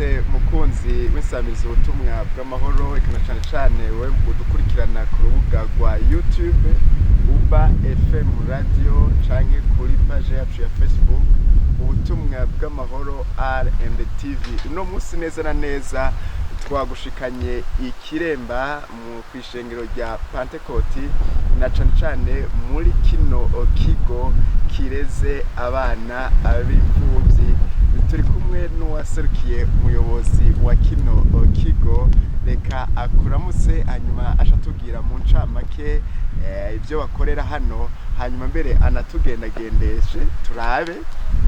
Waramutse mukunzi w'insamirizo ubutumwa bw'amahoro ikana cyane we udukurikirana ku rubuga rwa YouTube Uba FM Radio canke kuri page yacu ya Facebook ubutumwa bw'amahoro R&TV. Uno munsi neza na neza twagushikanye ikiremba mu kwishengero rya Pentecote na cane muri kino kigo kireze abana ab'imfuvyi. Turi kumwe n'uwaserukiye umuyobozi wa kino kigo, reka akuramutse hanyuma ashatubwira mu ncamake ibyo bakorera hano, hanyuma mbere anatugendagendeshe turabe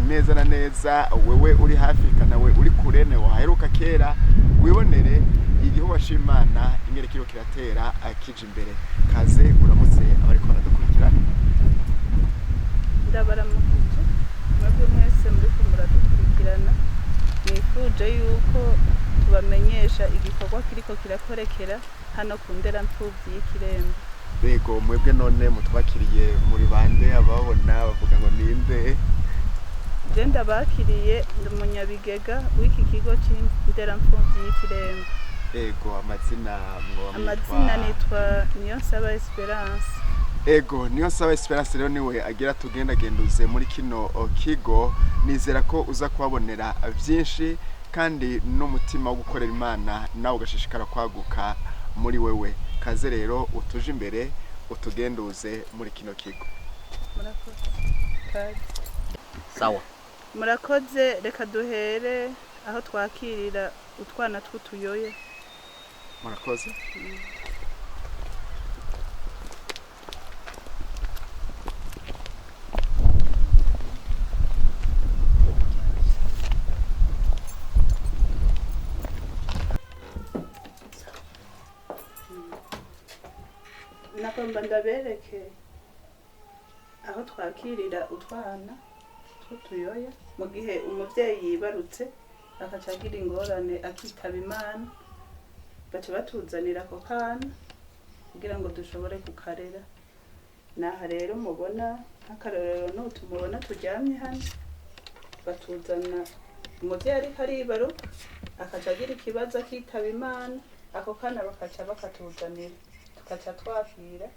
neza na neza wewe uri hafi kanawe uri kurene waheruka kera wibonere igihugu c'Imana ingere kiro kiratera akije imbere. Kaze uramutse abariko baradukurikirana. Ndabaramukije mwebwe mwese muri kumuradukurikirana, nifuje yuko tubamenyesha igikorwa kiriko kirakorekera hano ku Nderamfuvyi y'Ikiremba. Bego mwebwe none mutwakiriye muri bande ababona bavuga ngo ninde? Je ndabakiriye ndi umunyabigega w'iki kigo c'Inderamfuvyi y'Ikiremba. Ego Amazina nitwa Niyonsaba Esperance. Ego Niyonsaba Esperance rero niwe agira tugendagenduze muri kino kigo, nizera ko uza kuhabonera byinshi kandi n'umutima wo gukorera Imana nawe ugashishikara kwaguka muri wewe. Kaze rero utuje imbere utugenduze muri kino kigo. Murakoze. Sawa. Murakoze, reka duhere aho twakirira utwana tw'utuyoye. Murakoze. Nagomba ndabereke aho twakirira utwana tw'utuyoya mu gihe umuvyeyi yibarutse akacagira ingorane akitaba Imana, baca batuzanira ako kana kugira ngo dushobore kukarera. Naha rero mubona nk'akarorero n'utu mubona turyamye hano, batuzana umuvyeyi ariko aribaruka akacagira ikibazo akitaba Imana, ako kana bakaca bakatuzanira tukaca twakira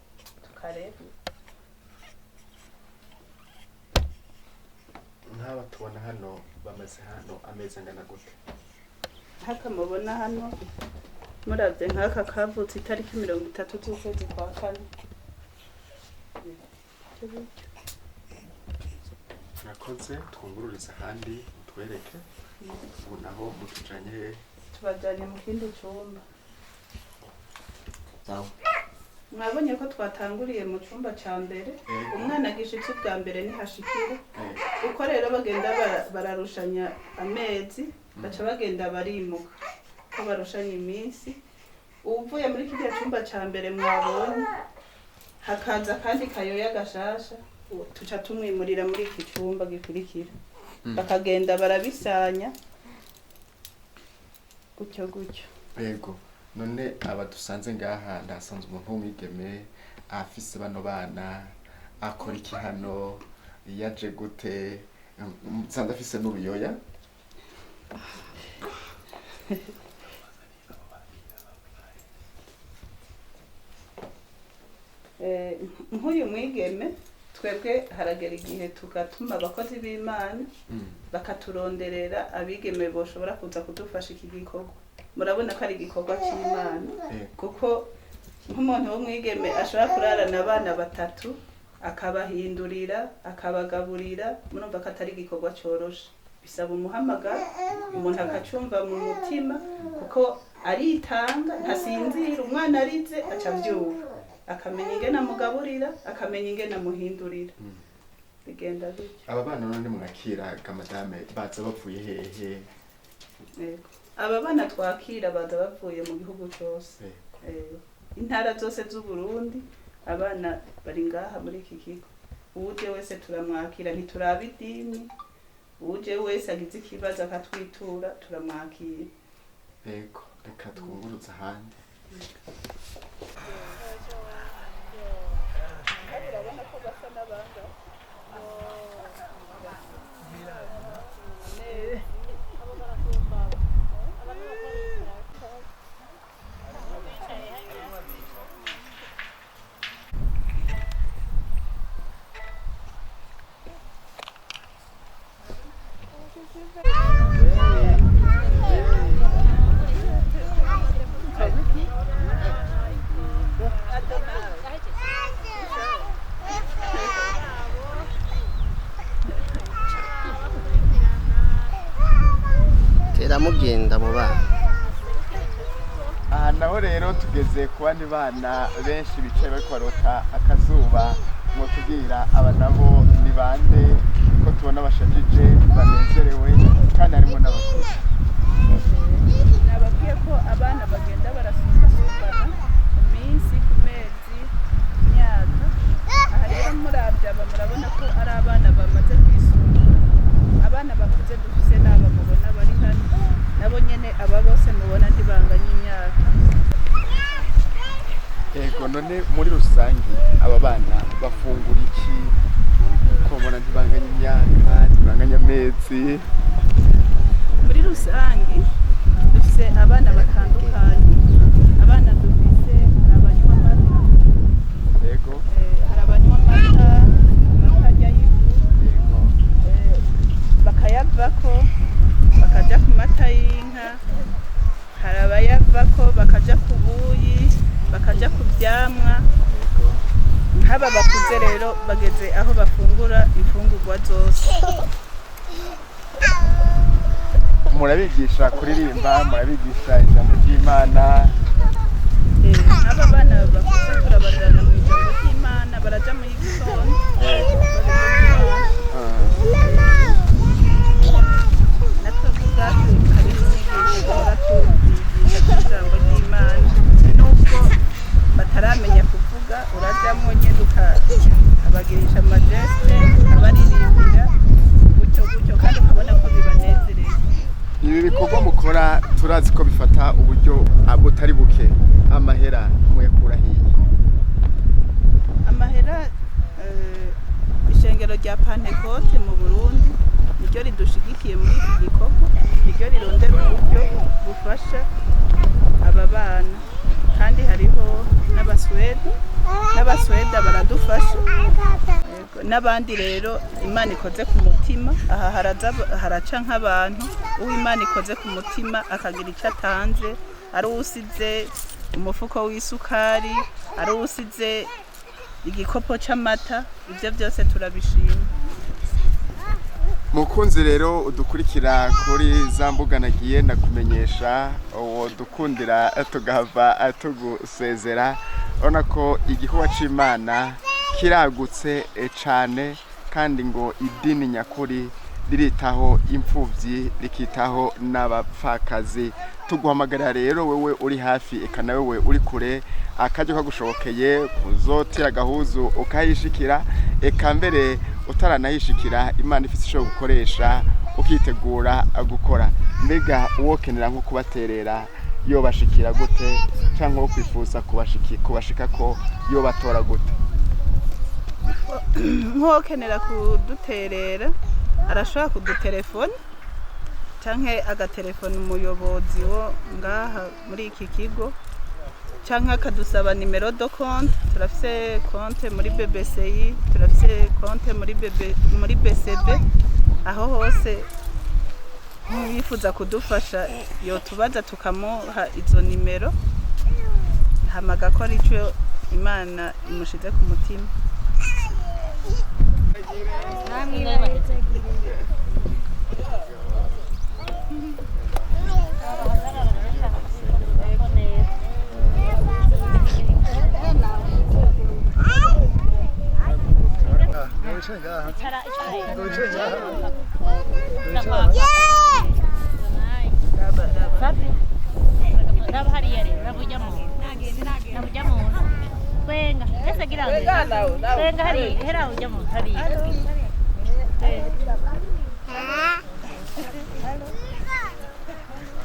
tukarera. Nk'aba tubona hano bamaze hano amezi angana gute? Haka mubona hano muravye nk'aka kavutse itariki 30 z'ukwezi kwa kane. Murakoze, twungururiza ahandi utwereke. Ubu naho mutujanye he? Tubajanye mu kindi cumba. Sawa. Mwabonye ko twatanguriye mu cumba ca mbere, umwana agishitse bwa mbere ntihashikira. Uko rero bagenda bararushanya amezi, baca bagenda barimuka ko barushanya iminsi. Uvuye muri kiriya cumba ca mbere mwabonye hakaza kandi kayoya gashasha, tuca tumwimurira muri iki cumba gikurikira. Bakagenda barabisanya gutyo gutyo. Ego none aba dusanze ngaha ndasanzwe umuntu w'umwigeme afise bano bana akora iki hano, yaje gute? Nsanze afise n'uruyoya. Nk'uyu mwigeme twebwe haragera igihe tugatuma abakozi b'Imana bakaturonderera abigeme boshobora kuza kudufasha iki gikorwa. Murabona ko ari igikorwa c'Imana, kuko nk'umuntu w'umwigeme ashobora kurarana abana batatu akabahindurira akabagaburira, murumva ko atari igikorwa coroshe. Bisaba umuhamagara, umuntu akacumva mu mutima kuko aritanga ntasinzira, umwana arize aca avyuka akamenya ingene amugaburira akamenya ingene amuhindurira. Bigenda bityo. Aba bana none mwakira kamadame baza bavuye hehe? Yego. Aba bana twakira baza bavuye mu gihugu cyose. Intara zose z'u Burundi abana bari ngaha muri iki kigo. Uje wese turamwakira, ntituraba idini. Uje wese agize ikibazo akatwitura turamwakira. Yego, reka twunguruza ahandi. Urabona ko basa n'abanga. biramugenda mu bana. aha naho rero tugeze ku bandi bana benshi bicaye bariko barota akazuba mwotubwira aba nabo ni bande ko tubona bashajije banezerewe kandi harimo n'abakuze. nababwiye ko abana bagenda barasukasukana ku minsi ku mezi imyaka aha rero muravye aba murabona ko ari abana bamaze kwisuka. abana bakuze dufise n'aba mubona bari hano nabo nyene aba bose mubona ntibanganya imyaka. Ego none muri rusangi aba bana bafungura iki ko mbona ntibanganya imyaka ntibanganya amezi? muri rusangi dufise abana batandukanye. abana dufise hari abanywa amata, Ego hari abanywa amata arya y'ifu ego bakayavako bakaja ku mata y'inka, hari abayavako bakaja ku buyi bakaja ku vyamwa. ego nk'aba bakuze rero bageze aho bafungura imfungurwa zose. murabigisha kuririmba, murabigisha ijambo ry'Imana. aba bana bakuze turabajana mu ijambo ry'Imana baraja mu y'igitondo natwe ubwacu hari n'inyigisho duhora tubigisha ijambo ry'Imana nubwo bataramenya kuvuga urajamwo nyene ukabagirisha amageste abaririmbira gutyo gutyo kandi ukabona ko bibanezereye. Ibi bikorwa mukora turazi ko bifata uburyo butari buke. Amahera muyakura hiye? amahera ishengero rya Pentecote mu Burundi niryo ridushigikiye muri iki gikorwa, niryo rirondera uburyo bufasha aba bana kandi hariho n'abasweda baradufasha n'abandi rero Imana ikoze ku mutima. aha haraca nk'abantu uwo Imana ikoze ku mutima akagira icyo atanze, ari uwusize umufuko w'isukari, ari uwusize igikopo c'amata, ivyo byose turabishima. Mukunzi rero udukurikira kuri za mbuga nagiye ndakumenyesha uwo dukundira tugahava tugusezera. Urabona ko igikorwa c'Imana kiragutse cane kandi ngo idini nyakuri riritaho imfuvyi rikitaho n'abapfakazi. Tuguhamagarira rero wewe uri hafi eka na wewe uri kure akaje kagushobokeye kuzotira gahuzu ukahishikira eka mbere utaranahishikira Imana ifite isho gukoresha ukitegura gukora. Mbega uwokenera nko kubaterera yo bashikira gute cyangwa wo kwifuza kubashika ko yo batora gute? Nkokenera kuduterera arashobora kudutelefone canke agatelefone umuyobozi wo ngaha muri iki kigo canke akadusaba nimero do compte. turafise compte muri BBCI, turafise compte muri BCB. aho hose yifuza kudufasha yotubaza tukamuha izo nimero hamaga ko arico Imana imushize ku mutima. Venga, Hari, era un llamo, Hari.